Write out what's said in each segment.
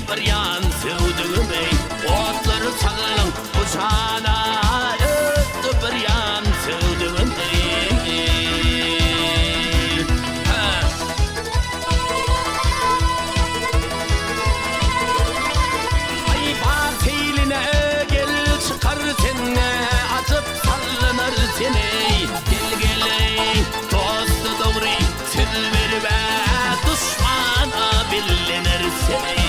bir yan sevdiğim ey. Otları salın kucağına öttü bir yan sevdiğim ey. Ay partiline gel çıkar seni, acıp sallanır seni. Gel gel ey dostu doğru sır verme, düşmana bilinir seni.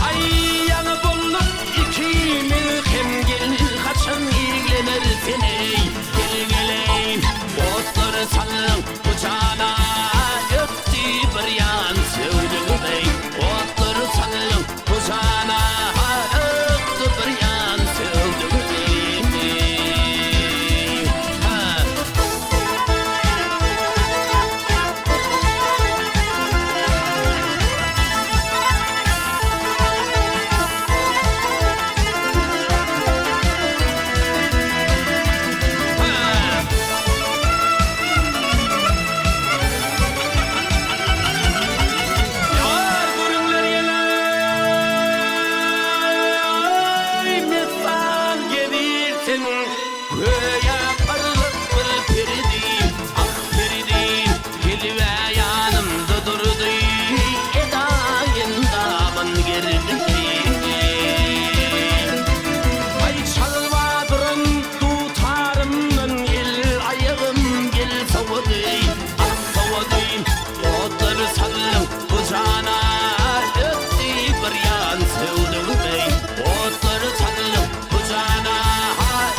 Ay yanı bulup ikimiz hem gel kaçın ilgilenir seni. Gel gel ey otları salın kucağına öptü bir yan sevdiğim ey. Otları salın kucağına öptü bir yan sevdiğim ey. Yar görünler yine mesal gelirsin, köye karılıp bir peridim, ah peridim gelive yanımda durdu, edayından gerdi. Ay çalvadırın tutarımdan el ayağım gel soğudu, ah soğudu. Otları salın kucağına öptü bir yan sevdiğim ey. Otları salın kucağına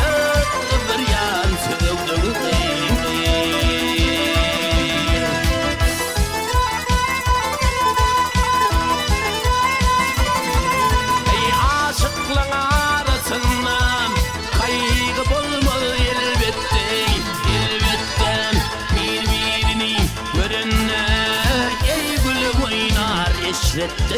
öptü bir yan sevdiğim ey. Ey aşıkların arasından kaygı bulmalı elbette, elbette. Birbirini görenler ey gülüm oynar eşrette.